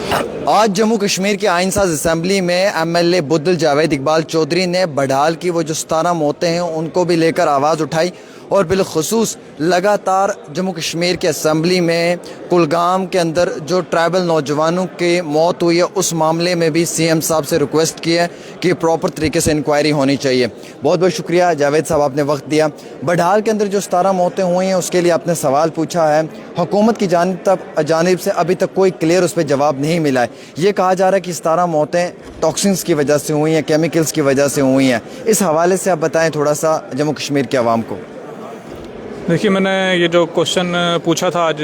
आज जम्मू कश्मीर की आइन साज असम्बली में MLA बुद्दुल जावेद इकबाल चौधरी ने बडहाल की वो जो 17 मौतें हैं उनको भी लेकर आवाज़ उठाई और बिलखुसूस लगातार जम्मू कश्मीर के असम्बली में कुलगाम के अंदर जो ट्राइबल नौजवानों की मौत हुई है उस मामले में भी CM साहब से रिक्वेस्ट की है कि प्रॉपर तरीके से इंक्वायरी होनी चाहिए। बहुत बहुत शुक्रिया जावेद साहब, आपने वक्त दिया। बडहाल के अंदर जो 17 मौतें हुई हैं उसके लिए आपने सवाल पूछा है, हुकूमत की जानिब से अभी तक कोई क्लियर उस पर जवाब नहीं मिला है। ये कहा जा रहा है कि 17 मौतें टॉक्सिन्स की वजह से हुई हैं, केमिकल्स की वजह से हुई हैं। इस हवाले से आप बताएँ थोड़ा सा जम्मू कश्मीर के अवाम को। देखिए, मैंने ये जो क्वेश्चन पूछा था आज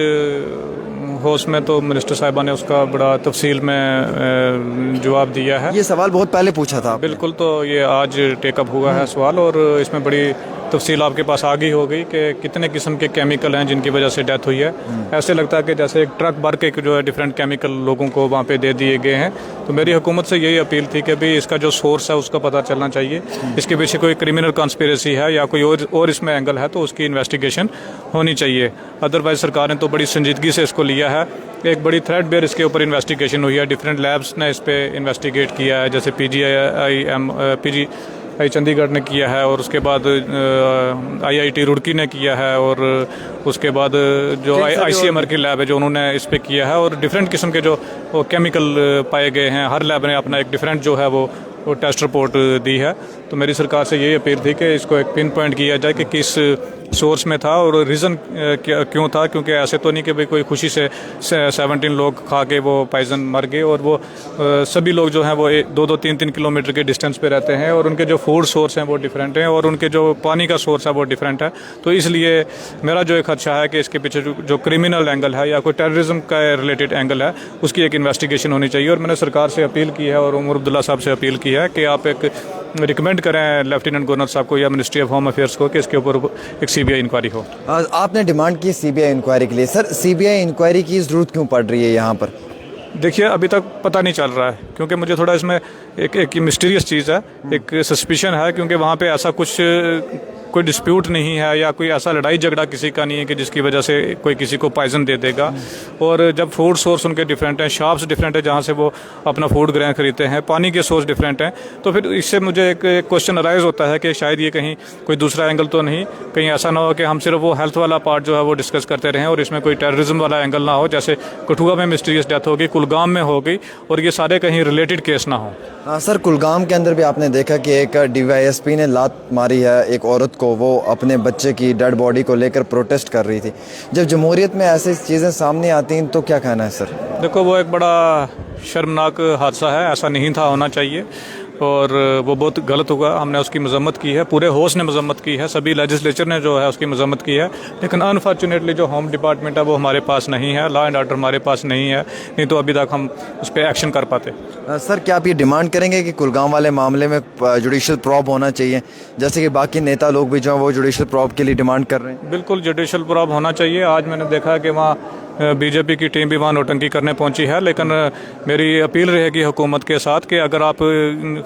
हाउस में, तो मिनिस्टर साहिबा ने उसका बड़ा तफसील में जवाब दिया है। ये सवाल बहुत पहले पूछा था बिल्कुल, तो ये आज टेकअप हुआ है सवाल, और इसमें बड़ी तफसील आपके पास आ गई होगी कि कितने किस्म के केमिकल हैं जिनकी वजह से डेथ हुई है। ऐसे लगता है कि जैसे एक ट्रक भर के जो है डिफरेंट केमिकल लोगों को वहाँ पे दे दिए गए हैं। तो मेरी हुकूमत से यही अपील थी कि भाई इसका जो सोर्स है उसका पता चलना चाहिए, इसके पीछे कोई क्रिमिनल कॉन्स्पिरेसी है या कोई और इसमें एंगल है तो उसकी इन्वेस्टिगेशन होनी चाहिए। अदरवाइज सरकार ने तो बड़ी संजीदगी से इसको लिया है। एक बड़ी थ्रेड बेयर इसके ऊपर इन्वेस्टिगेशन हुई है, डिफरेंट लैब्स ने इस पर इन्वेस्टिगेट किया है, जैसे PGI चंडीगढ़ ने किया है, और उसके बाद IIT रुड़की ने किया है, और उसके बाद जो ICMR की लैब है जो उन्होंने इस पे किया है, और डिफरेंट किस्म के जो केमिकल पाए गए हैं। हर लैब ने अपना एक डिफरेंट जो है वो टेस्ट रिपोर्ट दी है। तो मेरी सरकार से यही अपील थी कि इसको एक पिन पॉइंट किया जाए कि किस सोर्स में था और रीज़न क्यों था, क्योंकि ऐसे तो नहीं कि भाई कोई खुशी से 17 लोग खा के वो पॉइजन मर गए, और वो सभी लोग जो हैं वो 2-2, 3-3 किलोमीटर के डिस्टेंस पे रहते हैं, और उनके जो फूड सोर्स हैं वो डिफरेंट हैं, और उनके जो पानी का सोर्स है वो डिफरेंट है। तो इसलिए मेरा जो एक खदशा है कि इसके पीछे जो क्रिमिनल एंगल है या कोई टेररिज्म का रिलेटेड एंगल है उसकी एक इन्वेस्टिगेशन होनी चाहिए। और मैंने सरकार से अपील की है और उमर अब्दुल्ला साहब से अपील की है कि आप एक रिकमेंड करें लेफ्टिनेंट गवर्नर साहब को या मिनिस्ट्री ऑफ होम अफेयर्स को कि इसके ऊपर एक CBI इंक्वायरी हो। आपने डिमांड की CBI इंक्वायरी के लिए। सर, CBI इंक्वायरी की ज़रूरत क्यों पड़ रही है यहाँ पर? देखिए, अभी तक पता नहीं चल रहा है, क्योंकि मुझे थोड़ा इसमें एक मिस्टीरियस चीज़ है, एक सस्पिशन है, क्योंकि वहाँ पे ऐसा कुछ कोई डिस्प्यूट नहीं है या कोई ऐसा लड़ाई झगड़ा किसी का नहीं है कि जिसकी वजह से कोई किसी को पॉइजन दे देगा। और जब फूड सोर्स उनके डिफरेंट हैं, शॉप्स डिफरेंट है जहाँ से वो अपना फूड ग्रहण खरीदते हैं, पानी के सोर्स डिफरेंट हैं, तो फिर इससे मुझे एक क्वेश्चन अराइज होता है कि शायद ये कहीं कोई दूसरा एंगल तो नहीं, कहीं ऐसा ना हो कि हम सिर्फ वो हेल्थ वाला पार्ट जो है वो डिस्कस करते रहें और इसमें कोई टेररिज्म वाला एंगल ना हो, जैसे कठुआ में मिस्टीरियस डेथ होगी, कुलगाम में हो गई, और ये सारे कहीं रिलेटेड केस ना हो। सर, कुलगाम के अंदर भी आपने देखा कि एक DYSP ने लात मारी है एक औरत को, वो अपने बच्चे की डेड बॉडी को लेकर प्रोटेस्ट कर रही थी। जब जमहूरियत में ऐसी चीज़ें सामने आती हैं तो क्या कहना है सर? देखो, वो एक बड़ा शर्मनाक हादसा है, ऐसा नहीं था होना चाहिए, और वो बहुत गलत हुआ। हमने उसकी मजम्मत की है, पूरे हाउस ने मजम्मत की है, सभी लेजिस्लेचर ने जो है उसकी मजम्मत की है, लेकिन अनफॉर्चुनेटली जो होम डिपार्टमेंट है वो हमारे पास नहीं है, लॉ एंड ऑर्डर हमारे पास नहीं है, नहीं तो अभी तक हम उस पर एक्शन कर पाते। सर, क्या आप ये डिमांड करेंगे कि कुलगाम वाले मामले में जुडिशल प्रॉब होना चाहिए, जैसे कि बाकी नेता लोग भी जो हैं वो जुडिशल प्रॉब के लिए डिमांड कर रहे हैं? बिल्कुल, जुडिशल प्रॉब होना चाहिए। आज मैंने देखा है कि वहाँ BJP की टीम भी वहाँ नोटंकी करने पहुंची है, लेकिन मेरी अपील रहेगी हुकूमत के साथ कि अगर आप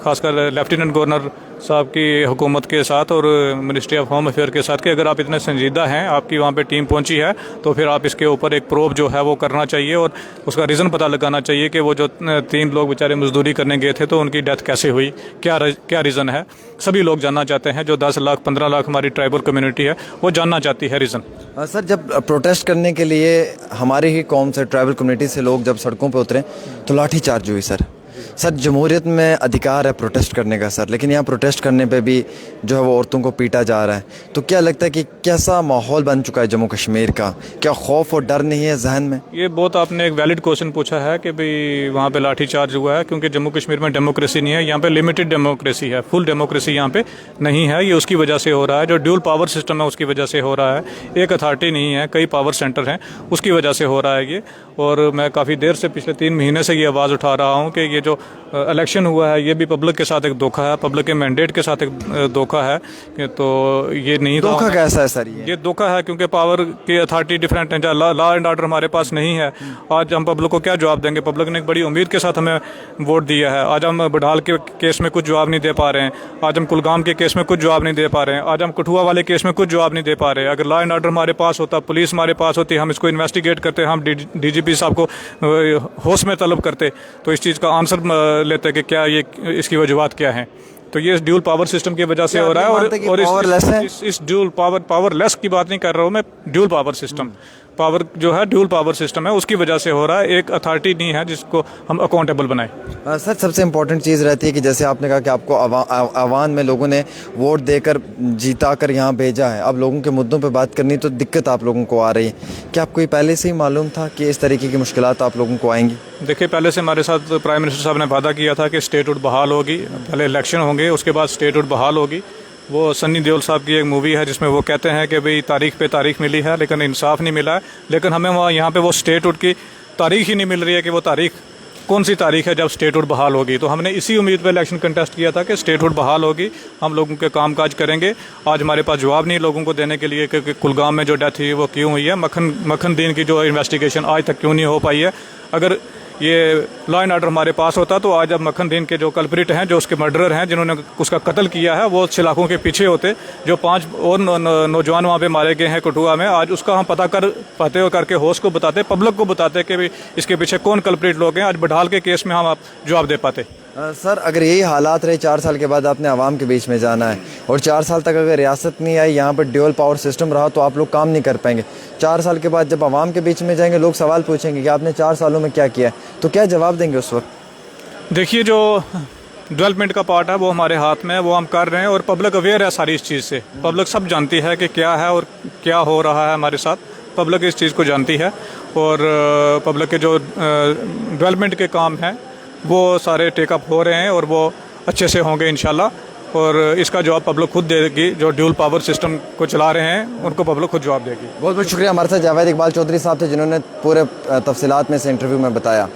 खासकर लेफ्टिनेंट गवर्नर साहब की हुकूमत के साथ और मिनिस्ट्री ऑफ होम अफेयर के साथ कि अगर आप इतने संजीदा हैं, आपकी वहाँ पे टीम पहुंची है, तो फिर आप इसके ऊपर एक प्रोब जो है वो करना चाहिए और उसका रीज़न पता लगाना चाहिए कि वो जो 3 लोग बेचारे मजदूरी करने गए थे तो उनकी डेथ कैसे हुई, क्या रीज़न है। सभी लोग जानना चाहते हैं, जो 10 लाख 15 लाख हमारी ट्राइबल कम्युनिटी है वो जानना चाहती है रीज़न। सर, जब प्रोटेस्ट करने के लिए हमारी ही कौम से, ट्राइबल कम्युनिटी से लोग जब सड़कों पे उतरे तो लाठी चार्ज हुई। सर, जमहूरियत में अधिकार है प्रोटेस्ट करने का सर, लेकिन यहाँ प्रोटेस्ट करने पे भी जो है वो औरतों को पीटा जा रहा है। तो क्या लगता है कि कैसा माहौल बन चुका है जम्मू कश्मीर का? क्या खौफ और डर नहीं है जहन में? ये बहुत आपने एक वैलिड क्वेश्चन पूछा है कि भाई वहाँ पे लाठी चार्ज हुआ है, क्योंकि जम्मू कश्मीर में डेमोक्रेसी नहीं है, यहाँ पे लिमिटेड डेमोक्रेसी है, फुल डेमोक्रेसी यहाँ पे नहीं है। ये उसकी वजह से हो रहा है, जो ड्यूल पावर सिस्टम है उसकी वजह से हो रहा है, एक अथॉरिटी नहीं है, कई पावर सेंटर हैं, उसकी वजह से हो रहा है ये। और मैं काफ़ी देर से, पिछले 3 महीने से ये आवाज़ उठा रहा हूँ कि ये जो इलेक्शन हुआ है ये भी पब्लिक के साथ एक धोखा है, पब्लिक के मैंडेट के साथ एक धोखा है तो ये नहीं था। धोखा कैसा है सर? ये धोखा है क्योंकि पावर की अथॉरिटी डिफरेंट है, लॉ एंड ऑर्डर हमारे पास नहीं है। आज हम पब्लिक को क्या जवाब देंगे? पब्लिक ने एक बड़ी उम्मीद के साथ हमें वोट दिया है। आज हम बडहाल के केस में कुछ जवाब नहीं दे पा रहे हैं, आज हम कुलगाम के केस में कुछ जवाब नहीं दे पा रहे हैं, आज हम कठुआ वाले केस में कुछ जवाब नहीं दे पा रहे हैं। अगर लॉ एंड ऑर्डर हमारे पास होता, पुलिस हमारे पास होती, हम इसको इन्वेस्टिगेट करते, हम DGP साहब को होश में तलब करते तो इस चीज़ का आंसर लेते कि क्या ये इसकी वजूहत क्या है। तो ये ड्यूल पावर सिस्टम की वजह से हो रहा है। और इस ड्यूल पावरलेस की बात नहीं कर रहा हूँ मैं, ड्यूल पावर सिस्टम, पावर जो है ड्यूल पावर सिस्टम है उसकी वजह से हो रहा है। एक अथॉरिटी नहीं है जिसको हम अकाउंटेबल बनाएं। सर सबसे इम्पोर्टेंट चीज़ रहती है कि जैसे आपने कहा कि आपको आवाम में लोगों ने वोट देकर जीता कर यहाँ भेजा है, अब लोगों के मुद्दों पे बात करनी तो दिक्कत आप लोगों को आ रही है। क्या आपको ये पहले से ही मालूम था कि इस तरीके की मुश्किलात आप लोगों को आएंगी? देखिए, पहले से हमारे साथ प्राइम मिनिस्टर साहब ने वादा किया था कि स्टेटहुड बहाल होगी, पहले इलेक्शन होंगे उसके बाद स्टेटहुड बहाल होगी। वो सन्नी देओल साहब की एक मूवी है जिसमें वो कहते हैं कि भाई तारीख पे तारीख मिली है लेकिन इंसाफ नहीं मिला है। लेकिन हमें वहाँ यहाँ पे वो स्टेटहुड की तारीख ही नहीं मिल रही है कि वो तारीख कौन सी तारीख है जब स्टेटहुड बहाल होगी। तो हमने इसी उम्मीद पे इलेक्शन कंटेस्ट किया था कि स्टेटहुड बहाल होगी, हम लोगों के कामकाज करेंगे। आज हमारे पास जवाब नहीं लोगों को देने के लिए कि कुलगाम में जो डेथ हुई वो क्यों हुई है, मक्खन दीन की जो इन्वेस्टिगेशन आज तक क्यों नहीं हो पाई है। अगर ये लॉ एंड ऑर्डर हमारे पास होता तो आज अब मक्खन दीन के जो कल्प्रिट हैं, जो उसके मर्डरर हैं, जिन्होंने उसका कत्ल किया है, वो सलाखों के पीछे होते। जो 5 और नौजवान वहाँ पे मारे गए हैं कठुआ में, आज उसका हम पता कर पाते और करके होश को बताते, पब्लिक को बताते कि भाई इसके पीछे कौन कल्प्रिट लोग हैं। आज बडहाल के केस में हम आप जवाब दे पाते। सर अगर यही हालात रहे 4 साल के बाद आपने आवाम के बीच में जाना है और 4 साल तक अगर रियासत नहीं आई, यहाँ पर ड्यूल पावर सिस्टम रहा तो आप लोग काम नहीं कर पाएंगे। 4 साल के बाद जब आवाम के बीच में जाएंगे लोग सवाल पूछेंगे कि आपने 4 सालों में क्या किया है, तो क्या जवाब देंगे उस वक्त? देखिए, जो डेवलपमेंट का पार्ट है वो हमारे हाथ में है, वो हम कर रहे हैं और पब्लिक अवेयर है सारी इस चीज़ से। पब्लिक सब जानती है कि क्या है और क्या हो रहा है हमारे साथ, पब्लिक इस चीज़ को जानती है। और पब्लिक के जो डेवलपमेंट के काम हैं वो सारे टेकअप हो रहे हैं और वो अच्छे से होंगे इंशाल्लाह। और इसका जवाब पब्लिक खुद देगी, जो ड्यूल पावर सिस्टम को चला रहे हैं उनको पब्लिक खुद जवाब देगी। बहुत बहुत शुक्रिया। हमारे साथ जावेद इकबाल चौधरी साहब थे जिन्होंने पूरे तफसीलात में से इंटरव्यू में बताया।